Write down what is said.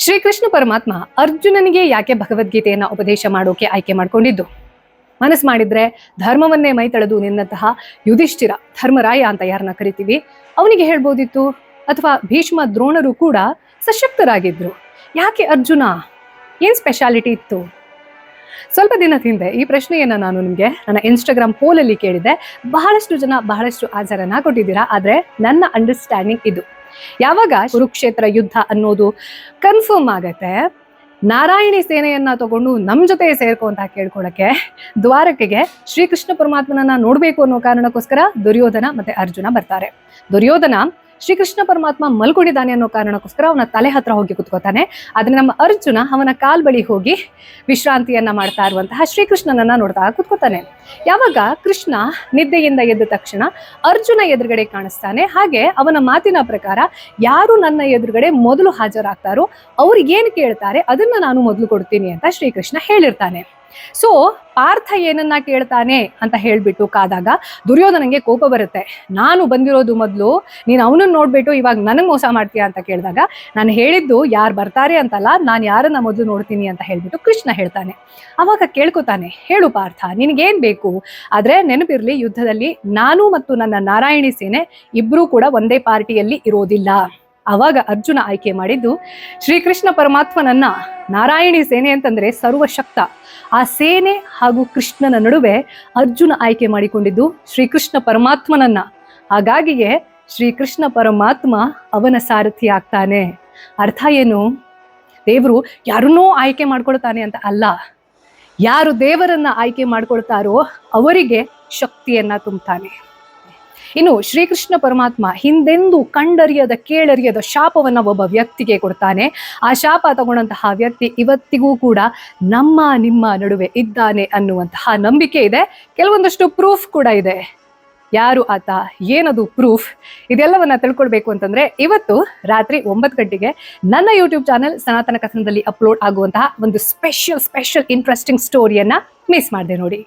ಶ್ರೀಕೃಷ್ಣ ಪರಮಾತ್ಮ ಅರ್ಜುನನಿಗೆ ಯಾಕೆ ಭಗವದ್ಗೀತೆಯನ್ನ ಉಪದೇಶ ಮಾಡೋಕೆ ಆಯ್ಕೆ ಮಾಡ್ಕೊಂಡಿದ್ದು? ಮನಸ್ಸು ಮಾಡಿದ್ರೆ ಧರ್ಮವನ್ನೇ ಮೈತಳೆದು ನಿನ್ನಂತಹ ಯುಧಿಷ್ಠಿರ, ಧರ್ಮರಾಯ ಅಂತ ಯಾರನ್ನ ಕರಿತೀವಿ, ಅವನಿಗೆ ಹೇಳ್ಬೋದಿತ್ತು. ಅಥವಾ ಭೀಷ್ಮ ದ್ರೋಣರು ಕೂಡ ಸಶಕ್ತರಾಗಿದ್ರು. ಯಾಕೆ ಅರ್ಜುನ? ಏನ್ ಸ್ಪೆಷಾಲಿಟಿ ಇತ್ತು? ಸ್ವಲ್ಪ ದಿನದ ಹಿಂದೆ ಈ ಪ್ರಶ್ನೆಯನ್ನ ನಾನು ನಿಮಗೆ ನನ್ನ ಇನ್ಸ್ಟಾಗ್ರಾಮ್ ಪೋಲಲ್ಲಿ ಕೇಳಿದ್ದೆ. ಬಹಳಷ್ಟು ಜನ ಬಹಳಷ್ಟು ಆನ್ಸರನ್ನ ಕೊಟ್ಟಿದ್ದೀರಾ. ಆದ್ರೆ ನನ್ನ ಅಂಡರ್ಸ್ಟ್ಯಾಂಡಿಂಗ್ ಇದು, ಯಾವಾಗ ಕುರುಕ್ಷೇತ್ರ ಯುದ್ಧ ಅನ್ನೋದು ಕನ್ಫರ್ಮ್ ಆಗತ್ತೆ, ನಾರಾಯಣಿ ಸೇನೆಯನ್ನ ತಗೊಂಡು ನಮ್ ಜೊತೆ ಸೇರ್ಕೊ ಅಂತ ಕೇಳ್ಕೊಳಕ್ಕೆ ದ್ವಾರಕೆಗೆ ಶ್ರೀಕೃಷ್ಣ ಪರಮಾತ್ಮನನ್ನ ನೋಡ್ಬೇಕು ಅನ್ನೋ ಕಾರಣಕ್ಕೋಸ್ಕರ ದುರ್ಯೋಧನ ಮತ್ತೆ ಅರ್ಜುನ ಬರ್ತಾರೆ. ದುರ್ಯೋಧನ ಶ್ರೀಕೃಷ್ಣ ಪರಮಾತ್ಮ ಮಲ್ಕೊಂಡಿದ್ದಾನೆ ಅನ್ನೋ ಕಾರಣಕ್ಕೋಸ್ಕರ ಅವನ ತಲೆ ಹತ್ರ ಹೋಗಿ ಕುತ್ಕೋತಾನೆ. ಆದ್ರೆ ನಮ್ಮ ಅರ್ಜುನ ಅವನ ಕಾಲ್ ಬಳಿ ಹೋಗಿ ವಿಶ್ರಾಂತಿಯನ್ನ ಮಾಡ್ತಾ ಇರುವಂತಹ ಶ್ರೀಕೃಷ್ಣನನ್ನ ನೋಡ್ತಾ ಕುತ್ಕೋತಾನೆ. ಯಾವಾಗ ಕೃಷ್ಣ ನಿದ್ದೆಯಿಂದ ಎದ್ದ ತಕ್ಷಣ ಅರ್ಜುನ ಎದುರುಗಡೆ ಕಾಣಿಸ್ತಾನೆ. ಹಾಗೆ ಅವನ ಮಾತಿನ ಪ್ರಕಾರ ಯಾರು ನನ್ನ ಎದುರುಗಡೆ ಮೊದಲು ಹಾಜರಾಗ್ತಾರೋ ಅವ್ರಿಗೇನು ಕೇಳ್ತಾರೆ ಅದನ್ನ ನಾನು ಮೊದಲು ಕೊಡ್ತೀನಿ ಅಂತ ಶ್ರೀಕೃಷ್ಣ ಹೇಳಿರ್ತಾನೆ. ಸೊ ಪಾರ್ಥ ಏನನ್ನ ಕೇಳ್ತಾನೆ ಅಂತ ಹೇಳ್ಬಿಟ್ಟು ಕಾದಾಗ ದುರ್ಯೋಧನಂಗೆ ಕೋಪ ಬರುತ್ತೆ. ನಾನು ಬಂದಿರೋದು ಮೊದಲು, ನೀನು ಅವನನ್ನ ನೋಡ್ಬಿಟ್ಟು ಇವಾಗ ನನಗ್ ಮೋಸ ಮಾಡ್ತೀಯ ಅಂತ ಕೇಳಿದಾಗ ನಾನು ಹೇಳಿದ್ದು ಯಾರು ಬರ್ತಾರೆ ಅಂತಲ್ಲ, ನಾನು ಯಾರನ್ನ ಮೊದಲು ನೋಡ್ತೀನಿ ಅಂತ ಹೇಳ್ಬಿಟ್ಟು ಕೃಷ್ಣ ಹೇಳ್ತಾನೆ. ಅವಾಗ ಕೇಳ್ಕೊತಾನೆ, ಹೇಳು ಪಾರ್ಥ, ನಿನಗೇನ್ ಬೇಕು? ಆದ್ರೆ ನೆನಪಿರ್ಲಿ, ಯುದ್ಧದಲ್ಲಿ ನಾನು ಮತ್ತು ನನ್ನ ನಾರಾಯಣಿ ಸೇನೆ ಇಬ್ರು ಕೂಡ ಒಂದೇ ಪಾರ್ಟಿಯಲ್ಲಿ ಇರೋದಿಲ್ಲ. ಅವಾಗ ಅರ್ಜುನ ಆಯ್ಕೆ ಮಾಡಿದ್ದು ಶ್ರೀಕೃಷ್ಣ ಪರಮಾತ್ಮನನ್ನ. ನಾರಾಯಣಿ ಸೇನೆ ಅಂತಂದ್ರೆ ಸರ್ವಶಕ್ತ. ಆ ಸೇನೆ ಹಾಗೂ ಕೃಷ್ಣನ ನಡುವೆ ಅರ್ಜುನ ಆಯ್ಕೆ ಮಾಡಿಕೊಂಡಿದ್ದು ಶ್ರೀಕೃಷ್ಣ ಪರಮಾತ್ಮನನ್ನ. ಹಾಗಾಗಿಯೇ ಶ್ರೀಕೃಷ್ಣ ಪರಮಾತ್ಮ ಅವನ ಸಾರಥಿ ಆಗ್ತಾನೆ. ಅರ್ಥ ಏನು? ದೇವರು ಯಾರನ್ನೋ ಆಯ್ಕೆ ಮಾಡ್ಕೊಳ್ತಾನೆ ಅಂತ ಅಲ್ಲ, ಯಾರು ದೇವರನ್ನ ಆಯ್ಕೆ ಮಾಡ್ಕೊಳ್ತಾರೋ ಅವರಿಗೆ ಶಕ್ತಿಯನ್ನ ತುಂಬುತ್ತಾನೆ. ಇನ್ನು ಶ್ರೀಕೃಷ್ಣ ಪರಮಾತ್ಮ ಹಿಂದೆಂದು ಕಂಡರಿಯದ ಕೇಳರಿಯದ ಶಾಪವನ್ನ ಒಬ್ಬ ವ್ಯಕ್ತಿಗೆ ಕೊಡ್ತಾನೆ. ಆ ಶಾಪ ತಗೊಂಡಂತಹ ವ್ಯಕ್ತಿ ಇವತ್ತಿಗೂ ಕೂಡ ನಮ್ಮ ನಿಮ್ಮ ನಡುವೆ ಇದ್ದಾನೆ ಅನ್ನುವಂತಹ ನಂಬಿಕೆ ಇದೆ. ಕೆಲವೊಂದಷ್ಟು ಪ್ರೂಫ್ ಕೂಡ ಇದೆ. ಯಾರು ಆತ, ಏನದು ಪ್ರೂಫ್, ಇದೆಲ್ಲವನ್ನ ತಿಳ್ಕೊಳ್ಬೇಕು ಅಂತಂದ್ರೆ ಇವತ್ತು ರಾತ್ರಿ 9 ಗಂಟೆಗೆ ನನ್ನ ಯೂಟ್ಯೂಬ್ ಚಾನೆಲ್ ಸನಾತನ ಕಥನದಲ್ಲಿ ಅಪ್ಲೋಡ್ ಆಗುವಂತಹ ಒಂದು ಸ್ಪೆಷಲ್ ಇಂಟ್ರೆಸ್ಟಿಂಗ್ ಸ್ಟೋರಿಯನ್ನ ಮಿಸ್ ಮಾಡಿದೆ ನೋಡಿ.